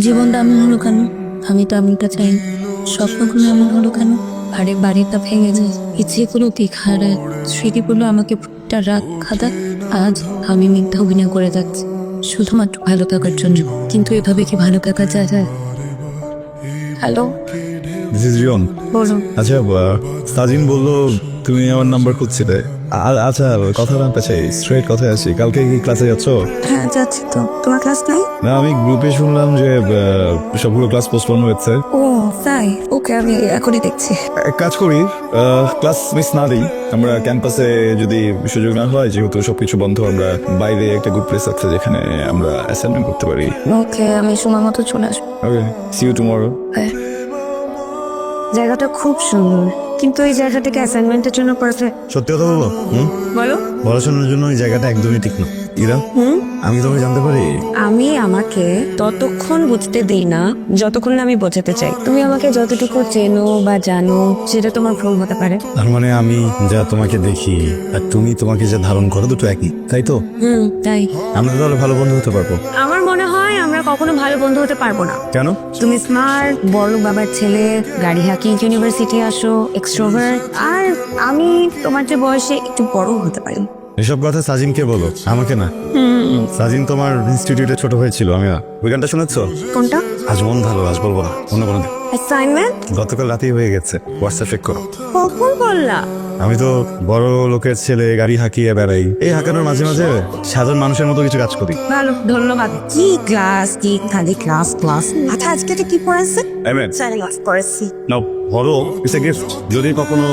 জীবনটা এমন হলো কেন? আমি তো এমনটা চাই। স্বপ্নগুলো এমন হলো কেন? আরে বাড়িটা ভেঙে যায়, ইচ্ছেগুলো দীঘা হারায়, স্মৃতিগুলো আমাকে একটা রাত খাদা। আজ আমি মিথ্যা অভিনয় করে যাচ্ছি শুধুমাত্র ভালো থাকার জন্য। কিন্তু এভাবে কি ভালো থাকা যায়? Hello, this is Riyon. বলুন। আচ্ছা, সাজিন বললো তুমি আমার নাম্বার খুঁজছিলে। আচ্ছা, কথা জানতে চাই, স্ট্রেট কথায় আছি, কালকে কি ক্লাসে যাচ্ছ? হ্যাঁ যাচ্ছি তো। তোমার ক্লাস নাই? না, আমি গ্রুপে শুনলাম যে সবগুলো ক্লাস পোস্টপোন হয়েছে। ও তাই, ওকে আমি এখনই দেখছি। এক কাজ করি, ক্লাস মিস না দিই, আমরা ক্যাম্পাসে যদি সুযোগ না হয়, যেহেতু সবকিছু বন্ধ, আমরা বাইরে একটা গুড প্লেস আছে যেখানে আমরা অ্যাসাইনমেন্ট করতে পারি। ওকে, আমি সময় মতো চলে আসবো। ওকে, সি ইউ টুমরো। হ্যাঁ, জায়গাটা খুব সুন্দর, কিন্তু এই জায়গাটাকে অ্যাসাইনমেন্টের জন্য পারফেক্ট। সত্যি কথা বলো, বলো। পড়াশোনার জন্য এই জায়গাটা একদমই ঠিক না। ইরা, আমি তোমাকে জানতে পারি? আমি আমাকে ততক্ষণ বুঝতে দিই না যতক্ষণ না আমি বোঝাতে চাই। তুমি আমাকে যতটুকু চেনো বা জানো সেটা তোমার ভুল হতে পারে। তার মানে আমি যা তোমাকে দেখি আর তুমি তোমাকে যা ধারণ করো দুটো একই, তাই তো? তাই আমরা তাহলে ভালো বন্ধু হতে পারবো। আমার মনে হয় আমরা কখনো ভালো বন্ধু হতে পারবো না। কেন? তুমি স্মার্ট, বড় বাবার ছেলে, গাড়ি হাঁকি, ইউনিভার্সিটি আসো, এক্সট্রোভার্ট, আর আমি তোমার যে বয়সে একটু বড় হতে পারি। এসব কথা সাজিনকে বলো, আমাকে না। সাজিন তোমার ইনস্টিটিউটে ছোট হয়েছিল, আমি না। ওই গানটা শুনেছো? কোনটা? আজ মন ভালো, আজ বলবো না, অন্য কোনো দিন। অ্যাসাইনমেন্ট গতকাল রাতেই হয়ে গেছে, হোয়াটসঅ্যাপ চেক করো। কখন বললা? আমি তো বড় লোকের ছেলে, গাড়ি হাঁকিয়ে বেড়াই। এই হাঁকানোর মাঝে মাঝে সাধারণ মানুষের মতো কিছু কাজ করি। ভালো, ধন্যবাদ। কি ক্লাস, কি খালি ক্লাস ক্লাস। আচ্ছা আজকে এটা কি পড়াচ্ছে? ক্লাস করেছি। নাও, ধরো, ইটস এ গিফট। যদি কখনো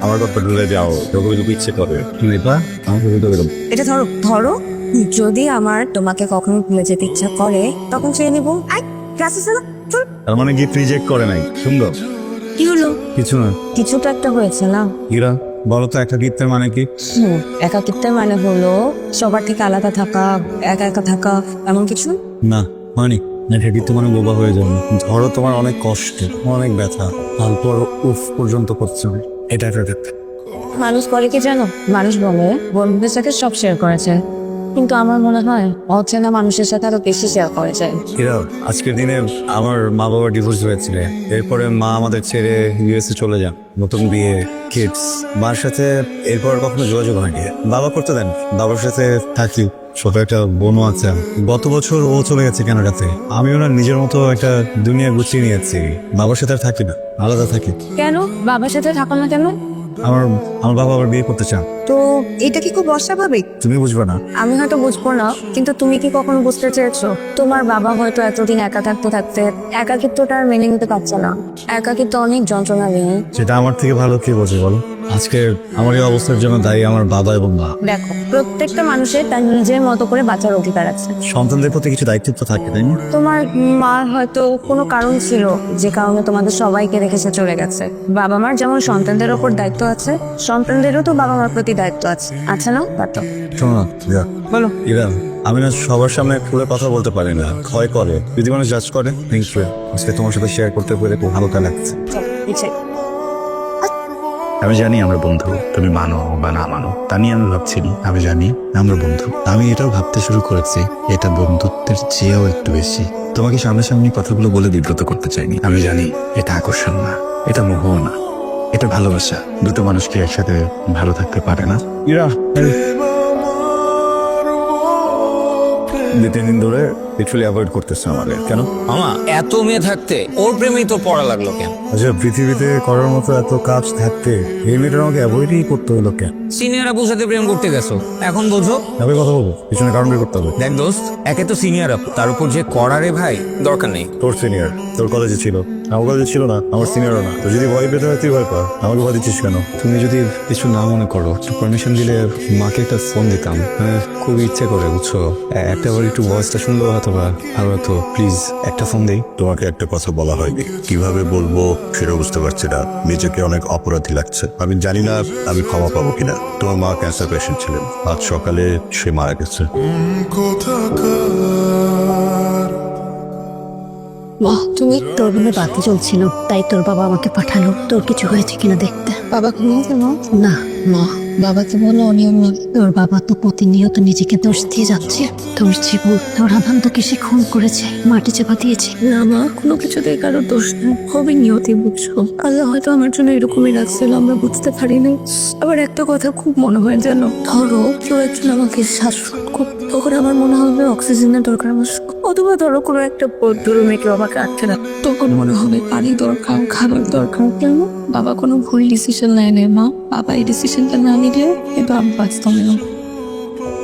আমার কথা ভুলে যাও, যখন ইচ্ছে করে তুমি এটা আমাকে দিতে পারো। এটা ধরো ধরো। যদি আমার তোমাকে কখনো ভুলে যেতে ইচ্ছা করে তখন চেয়ে নিবো। ক্লাসে চলো, চল। তার মানে গিফট রিজেক্ট করে নাই, সুন্দর। কি হলো? কিছু না। কিছু তো একটা হয়েছে না? ইরা, বলো তো একটা গিফটের মানে কি? একাকিত্বের মানে হলো সবার থেকে আলাদা থাকা, একা একা থাকা, এমন কিছু। না, মানে একাকিত্ব মানে বোবা হয়ে যাবে। ধরো তোমার অনেক কষ্ট, অনেক ব্যথা, তারপর উফ পর্যন্ত করছে, এটা একাকিত্ব। মানুষ করে কি জানো? মানুষ বলে বন্ধুদের সাথে সব শেয়ার করেছে, কিন্তু আমার মনে হয় অচেনা মানুষের সাথে আরো বেশি শেয়ার করা যায়। এরা, আজকের দিনে আমার মা বাবার ডিভোর্স হয়েছিল, এরপরে মা আমাদের ছেড়ে ইউএসএ চলে যান, নতুন বিয়ে, কিডস। মার সাথে এরপর কখনো যোগাযোগ হয়নি। বাবা করতে দেন, বাবার সাথে থাকি, ছোট একটা বোনও আছে। গত বছর ও চলে গেছে কানাডাতে, আমি ওনার নিজের মতো একটা দুনিয়া গুছিয়ে নিয়েছি। বাবার সাথে আর থাকি না, আলাদা থাকি। কেন বাবার সাথে থাকো না কেন? আমার আমার বাবা আবার বিয়ে করতে চান। তো এটা কি খুব অস্বাভাবিক? তুমি বুঝবে না। আমি হয়তো বুঝবো না, কিন্তু তুমি কি কখনো বুঝতে চেয়েছো তোমার বাবা হয়তো এতদিন একা থাকতে থাকতে একাকিত্বটা আর মেনে নিতে পারছে না। একাকিত্ব অনেক যন্ত্রণা নেই। সেটা আমার থেকে ভালো কে বোঝে বলো? আজকে আমার এই অবস্থার জন্য দায়ী আমার বাবা এবং মা। দেখো, প্রত্যেকটা মানুষের তার নিজের মতো করে বাঁচার অধিকার আছে। সন্তানদের প্রতি কিছু দায়িত্ব তো থাকে, তাই না? তোমার মার হয়তো কোনো কারণ ছিল যে কারণে তোমাদের সবাইকে রেখে সে চলে গেছে। বাবা মার যেমন সন্তানদের ওপর দায়িত্ব আছে, সন্তানদেরও তো বাবা মার প্রতি দায়িত্ব আছে। আচ্ছা না? তো শোনো না, ইরা, বলো। ইরা, আমি না সবার সামনে খুলে কথা বলতে পারি না, ভয় করে। যদি মানুষ জাজ করে, থ্যাংক ইউ। আজকে তোমার সাথে শেয়ার করতে পেরে খুব হালকা লাগছে। আমি জানি আমরা বন্ধু, তুমি মানো বা না মানো তা নিয়ে আমি ভাবছিনি। আমি জানি আমরা বন্ধু। আমি এটাও ভাবতে শুরু করেছি এটা বন্ধুত্বের চেয়েও একটু বেশি। তোমাকে সামনাসামনি কথাগুলো বলে বিব্রত করতে চাইনি। আমি জানি এটা আকর্ষণ না, এটা মোহ না, এটা ভালোবাসা। দুটো মানুষকে একসাথে ভালো থাকতে পারে না। ইরা, দু তিন দিন ধরে লিটারালি অ্যাভয়েড করতেছে আমাকে। কেন? মামা, এত মেয়ে থাকতে ওর প্রেমেই তো পড়া লাগলো কেন? আচ্ছা, পৃথিবীতে করার মতো এত কাজ থাকতে এই মেয়েটার আমাকে অ্যাভয়েডই করতে হলো কেন? সিনিয়র আপুর সাথে প্রেম করতে গেছো, এখন বোঝো। তবে কথা বলবো, পিছনে কারণ বের করতে হবে। দেখ দোস্ত, একে তো সিনিয়র আপু, তার উপর যে করারে ভাই, দরকার নেই। তোর সিনিয়র তোর কলেজে ছিল, আমার কলেজে ছিল না, আমার সিনিয়রও না। তো যদি ভয় পেতে হয় তুই ভয় পা, আমাকে ভয় দিচ্ছিস কেন? তুমি যদি কিছু না মনে করো, একটু পারমিশন দিলে মাকে একটা ফোন দিতাম। খুবই ইচ্ছে করে, বুঝছো। একটা বার একটু ভয়েসটা শুনলেও হয়তো বা ভালো হতো। প্লিজ একটা ফোন দেই। তোমাকে একটা কথা বলা হয়নি, কিভাবে বলবো সেটা বুঝতে পারছি না। নিজেকে অনেক অপরাধী লাগছে। আমি জানি না আমি ক্ষমা পাবো কিনা। তোমার মা ক্যান্সার পেশেন্ট ছিলেন, আজ সকালে সে মারা গেছে। মা তুমি তোর রুমে বাতি চলছিল, তাই তোর বাবা আমাকে পাঠালো তোর কিছু হয়েছে কিনা দেখতে। বাবা ঘুমিয়েছে মা? না, মা বাবাকে বলো অনিয়ম না। তোর বাবা তো প্রতিনিয়ত নিজেকে দোষ দিয়ে যাচ্ছে। তোর জীবন তোর আনন্দকে সে খুন করেছে, মাটি চাপা দিয়েছে। না মা, কোনো কিছুতেই কারো দোষ নেই, খুবই নিয়তি বুঝছো। আল্লাহ হয়তো আমার জন্য এরকমই রাখছিল, আমরা বুঝতে পারিনি। আবার একটা কথা খুব মনে হয় যেন, ধরো কেউ একজন আমাকে শ্বাসরোধ করতো, তখন আমার মনে হবে অক্সিজেনের দরকার আমার। অথবা ধরো কোনো একটা রুমে কেউ আমাকে আটকে রাখ, তখন মনে হবে পানি দরকার, খাবার দরকার। কেন বাবা কোনো ভুল ডিসিশন নেয় না মা, বাবা এই ডিসিশনটা না নিলে কিন্তু আমি বাঁচতাম না।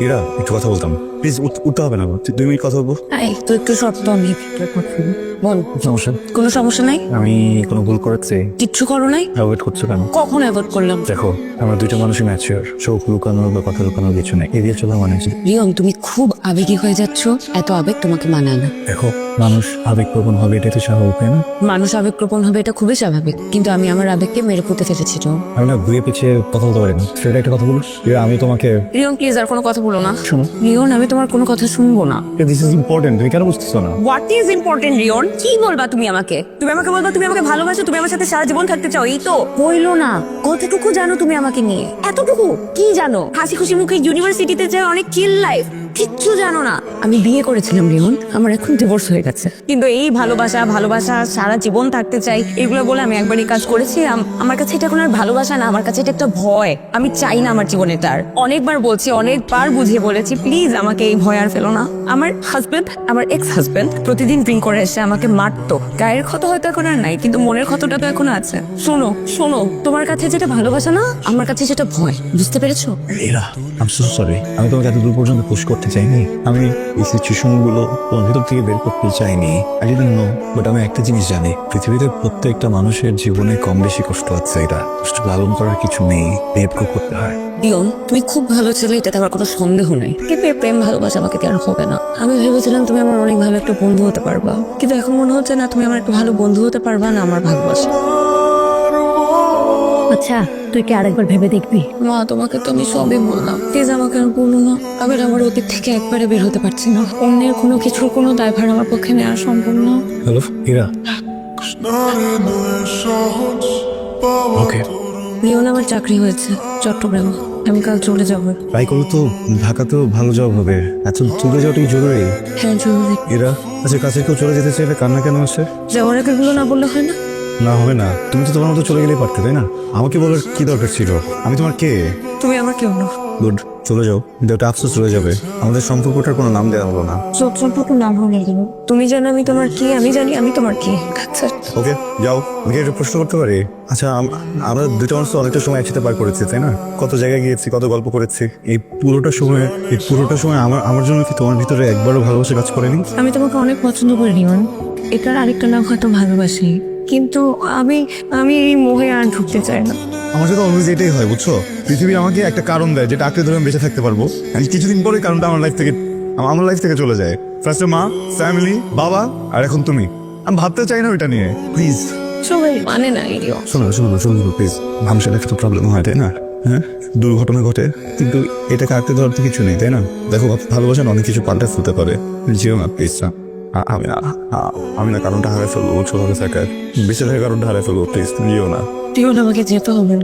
ইরা একটু কথা বলতাম, প্লিজ। উঠতে হবে না, 2 মিনিট কথা বলবো। এই তো একটু শর্ত আমি বল। সমস্যা? কোনো সমস্যা নাই? আমি কোনো ভুল করেছি? কিচ্ছু করো নাই? অ্যাভয়েড করছো কেন? কখন অ্যাভয়েড করলাম? দেখো, আমরা দুইটা মানুষই ম্যাচিওর, চোখ লুকানোর বা কথা লুকানোর কিছু নেই, এড়িয়ে চলা মানে। রিয়ন, তুমি খুব আবেগী হয়ে যাচ্ছ, এত আবেগ তোমাকে মানায় না। দেখো, মানুষ আবেগপ্রবণ হবে, এটা তো স্বাভাবিক, তাই না? মানুষ আবেগপ্রবণ হবে, এটা খুবই স্বাভাবিক, কিন্তু আমি আমার আবেগকে মেরে পুঁতে ফেলেছি। আমি না ঘুরে পিছিয়ে কথা বলতে পারি না, সেটা একটা কথা বলো। আমি তোমাকে রিয়ন প্লিজ আর কোনো কথা বলো না। শোনো, রিয়ন আমি তোমার কোনো কথা শুনবো না। দিস ইজ ইম্পর্টেন্ট, তুমি কেন বুঝতেছো না? What is important Riyon? কি বলবা তুমি আমাকে? তুমি আমাকে বলবা তুমি আমাকে ভালোবাসো, তুমি আমার সাথে সারা জীবন থাকতে চাও, এই তো হইলো না। কতটুকু জানো তুমি আমাকে নিয়ে? এতটুকু কি জানো? হাসি খুশি মুখে ইউনিভার্সিটিতে যায়, অনেক চিল লাইফ, কিচ্ছু জানো না। আমি বিয়ে করেছিলাম রিয়ন, আমার এখন ডিভোর্স হয়ে গেছে, কিন্তু এই ভালোবাসা ভালোবাসা সারা জীবন থাকতে চাই এগুলো বলে আমি একবারই কাজ করেছি। আমার কাছে এটা এখন আর ভালোবাসা না, আমার কাছে এটা একটা ভয়। আমি চাই না আমার জীবনে তার। অনেকবার বলছি, অনেকবার বুঝিয়ে বলেছি, প্লিজ আমাকে এই ভয় আর ফেলো না। আমার হাজবেন্ড, আমার এক্স হাজবেন্ড প্রতিদিন ড্রিঙ্ক করে এসে আমাকে মারতো। গায়ের ক্ষত হয়তো এখন আর নাই, কিন্তু মনের ক্ষতটা তো এখন আছে। শোনো শোনো, তোমার কাছে যেটা ভালোবাসা না, আমার কাছে সেটা ভয়, বুঝতে পেরেছো? এরা আই এম সো সরি, আমি তোমাকে এত দূর পর্যন্ত পুশ করতে চাইনি। আমি এই সিচুয়েশন গুলো তোমার ভিতর থেকে বের করতে চাইনি। আই ডিডন্ট নো, বাট আমি একটা জিনিস জানি, পৃথিবীতে প্রত্যেকটা মানুষের জীবনে কম বেশি কষ্ট আছে। এটা কষ্ট লালন করার কিছু নেই, বেদকে করতে হয়। রিয়ন তুমি খুব ভালো ছেলে, এটাতে আমার কোনো সন্দেহ নেই, কিন্তু এই প্রেম ভালোবাসা আমাকে কেন হবে না? আমি ভেবেছিলাম তুমি আমার অনেক ভালো একটা বন্ধু হতে পারবা, কিন্তু এখন মনে হচ্ছে না তুমি আমার একটা ভালো বন্ধু হতে পারবা না আমার ভালোবাসা। আচ্ছা, তুই কি আরেকবার ভেবে দেখবি? মা তোমাকে তো আমি সবই বললাম, প্লিজ আমাকে আর বলো না। আমি আমার অতীত থেকে একবারে বের হতে পারছি না, অন্যের কোনো কিছুর কোনো দায়ভার আমার পক্ষে নেওয়া সম্ভব না। হ্যালো ইরা, ওকে। রিয়ন আমার চাকরি হয়েছে চট্টগ্রামে, আমি কাল চলে যাবো। ট্রাই করো তো, ঢাকাতেও ভালো জব হবে। এত চলে যাওয়াটাই জরুরি। হ্যাঁ জরুরি। এরা আচ্ছা, কাছে কেউ চলে যেতে চাইলে কান্না কেন আসে? যাওয়ার আগে গুলো না বললে হয় না? না হবে না, তুমি তো তোমার মতো চলে গেলেই পারতে, তাই না? আমাকে বলার কি দরকার ছিল? আমি তোমার কে? তুমি আমার কেউ না। গুড, চলে যাও, কিন্তু একটা আফসোস রয়ে যাবে, আমাদের সম্পর্কটার কোনো নাম দেওয়া হলো না। সব সম্পর্ক নাম হয়ে গেল। তুমি জানো আমি তোমার কি, আমি জানি আমি তোমার কি। আচ্ছা ওকে যাও, আমাকে একটা প্রশ্ন করতে পারি? আচ্ছা, আমরা দুটো মানুষ তো অনেকটা সময় একসাথে পার করেছি, তাই না? কত জায়গায় গিয়েছি, কত গল্প করেছি। এই পুরোটা সময় আমার জন্য কি তোমার ভিতরে একবারও ভালোবাসা কাজ করেনি? আমি তোমাকে অনেক পছন্দ করি রিয়ন, এটার আরেকটা নাম হয়তো ভালোবাসি, কিন্তু আমি এই মোহে আর ঢুকতে চাই না। আমার সাথে অলওয়েজ এটাই হয়, বুঝছো? পৃথিবী আমাকে একটা কারণ দেয়, যেটা আঁকড়ে ধরে আমি বেঁচে থাকতে পারবো, আমি কিছুদিন পরে কারণটা আমার লাইফ থেকে চলে যায়। ফার্স্টে মা, ফ্যামিলি, বাবা, আর এখন তুমি। আমি ভাবতে চাই না ওইটা নিয়ে, প্লিজ। সবাই মানে না রিয়ন। শোনো প্লিজ। মানুষের লাইফে তো প্রবলেম হয়, তাই না? হ্যাঁ, দুর্ঘটনা ঘটে, কিন্তু এটাকে আঁকড়ে ধরার তো কিছু নেই, তাই না? দেখো, ভালোবাসা অনেক কিছু পাল্টে ফেলতে পারে। যেও না প্লিজ। আমি না কারণটা হারাই ফেলবো, ভালো থাকার বেঁচে থাকার কারণটা হারাই ফেলবো, প্লিজ যেও না। রিয়ন আমাকে যেতে হবে।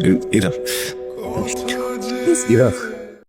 ইরা